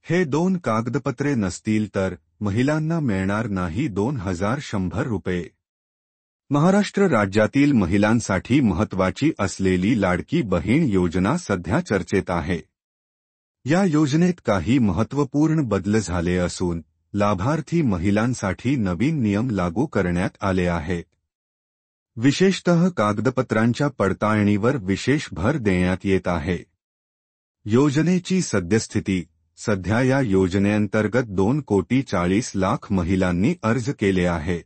हे 2 कागदपत्रे नसतील तर महिलांना मिळणार नाही 2100 रुपये. महाराष्ट्र राज्यातील महिलांसाठी महत्त्वाची असलेली लाडकी बहीण योजना सध्या चर्चेत आहे. या योजनेत काही महत्त्वपूर्ण बदल झाले असून लाभार्थी महिलांसाठी नवीन नियम लागू करण्यात आले आहेत. विशेषतः कागदपत्रांच्या पडताळणीवर विशेष भर देण्यात येत आहे. योजनेची सद्यस्थिती. सध्या या योजनेअंतर्गत 2,40,00,000 महिलांनी अर्ज केले आहेत.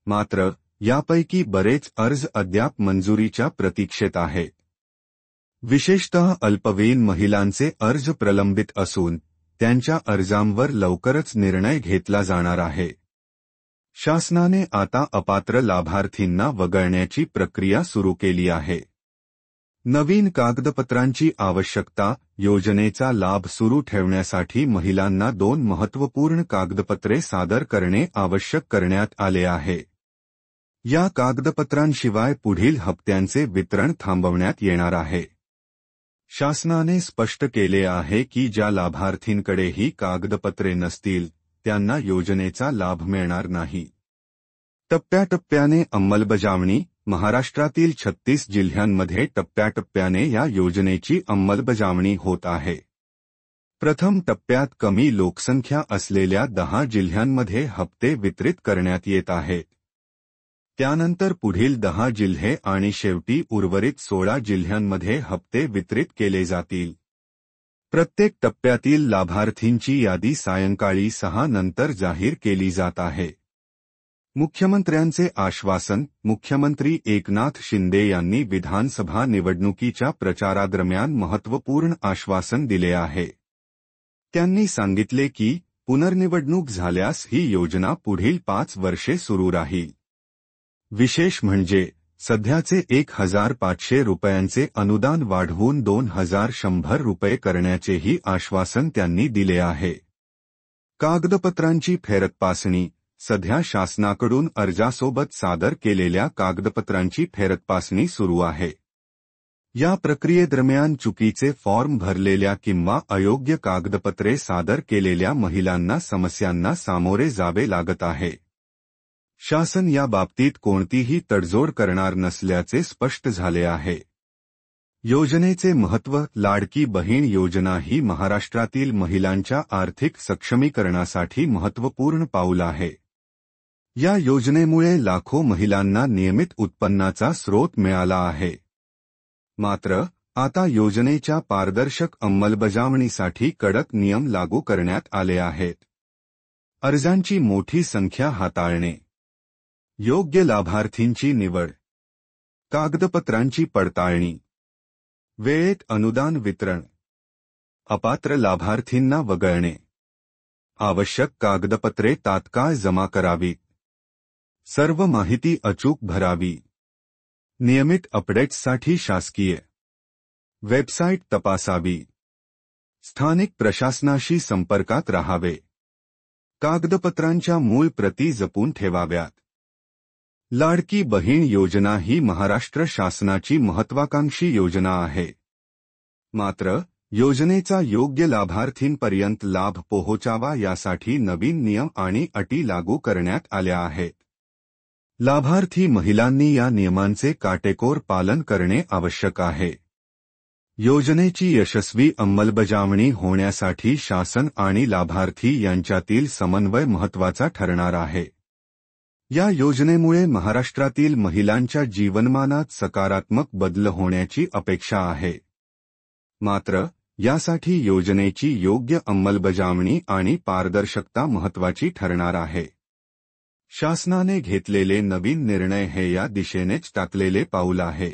मात्र यापैकी बरेच अर्ज अद्याप मंजुरीच्या प्रतीक्षेत आहेत. विशेषतः अल्पवयीन महिलांचे अर्ज प्रलंबित असून त्यांच्या अर्जांवर लवकरच निर्णय घेतला जाणार आहे. शासनाने आता अपात्र लाभार्थींना वगळण्याची प्रक्रिया सुरू केली आहे. नवीन कागदपत्रांची आवश्यकता. योजनेचा लाभ सुरू ठेवण्यासाठी महिलांना 2 महत्त्वपूर्ण कागदपत्रे सादर करणे आवश्यक करण्यात आले आहे. या कागदपत्रांशिवाय पुढील हप्त्यांचे वितरण थांबवण्यात येणार आहे. शासनाने स्पष्ट केले आहे की ज्या लाभार्थींकडे ही कागदपत्रे नसतील त्यांना योजनेचा लाभ मिळणार नाही. टप्प्याटप्प्याने अंमलबजावणी. महाराष्ट्रातील 36 जिल्ह्यांमध्ये टप्प्याटप्प्याने या योजनेची अंमलबजावणी होत आहे. प्रथम टप्प्यात कमी लोकसंख्या असलेल्या 10 जिल्ह्यांमध्ये हप्ते वितरित करण्यात येत आहेत. त्यानंतर पुढील 10 जिल्हे आणि शेवटी उर्वरित 16 जिल्ह्यांमध्ये हप्ते वितरित केले जातील. प्रत्येक टप्प्यातील लाभार्थींची यादी सायंकाळी 6 नंतर जाहीर केली जात आहे. मुख्यमंत्र्यांचे आश्वासन. मुख्यमंत्री एकनाथ शिंदे यांनी विधानसभा निवडणुकीच्या प्रचारादरम्यान महत्त्वपूर्ण आश्वासन दिले आहे. त्यांनी सांगितले की पुनर्निवडणूक झाल्यास ही योजना पुढील 5 वर्षे सुरू राहील. विशेष म्हणजे सध्याचे 1,500 रुपयांचे अनुदान वाढवून 2,100 रुपये करण्याचेही आश्वासन त्यांनी दिले आहे. कागदपत्रांची फेरतपासणी. सध्या शासनाकडून अर्जासोबत सादर केलेल्या कागदपत्रांची फेरतपासणी सुरू आहे. या प्रक्रियेदरम्यान चुकीचे फॉर्म भरलेल्या किंवा अयोग्य कागदपत्रे सादर केलेल्या महिलांना समस्यांना सामोरे जावे लागत आहे. शासन या बाबतीत कोणतीही तडजोड करणार नसल्याचे स्पष्ट झाले आहे. योजनेचे महत्त्व. लाडकी बहीण योजना ही महाराष्ट्रातील महिलांच्या आर्थिक सक्षमीकरणासाठी महत्त्वपूर्ण पाऊल आहे. या योजनेमुळे लाखो महिलांना नियमित उत्पन्नाचा स्रोत मिळाला आहे. मात्र आता योजनेच्या पारदर्शक अंमलबजावणीसाठी कडक नियम लागू करण्यात आले आहेत. अर्जांची मोठी संख्या हाताळणे. योग्य लाभार्थींची निवड. कागदपत्रांची पडताळणी. वेळेत अनुदान वितरण. अपात्र लाभार्थींना वगळणे. आवश्यक कागदपत्रे तात्काळ जमा करावीत. सर्व माहिती अचूक भरावी. नियमित अपडेट्ससाठी शासकीय वेबसाईट तपासावी. स्थानिक प्रशासनाशी संपर्कात राहावे. कागदपत्रांच्या मूळ प्रती जपून ठेवाव्यात. लाडकी बहीण योजना ही महाराष्ट्र शासनाची महत्त्वाकांक्षी योजना आहे. मात्र योजनेचा योग्य लाभार्थींपर्यंत लाभ पोहोचावा यासाठी नवीन नियम आणि अटी लागू करण्यात आल्या आहेत. लाभार्थी महिलांनी या नियमांचे काटेकोर पालन करणे आवश्यक आहे. योजनेची यशस्वी अंमलबजावणी होण्यासाठी शासन आणि लाभार्थी यांच्यातील समन्वय महत्त्वाचा ठरणार आहे. या योजनेमुळे महाराष्ट्रातील महिलांच्या जीवनमानात सकारात्मक बदल होण्याची अपेक्षा आहे. मात्र यासाठी योजनेची योग्य अंमलबजावणी आणि पारदर्शकता महत्त्वाची ठरणार आहे. शासनाने घेतलेले नवीन निर्णय हे या दिशेनेच टाकलेले पाऊल आहे.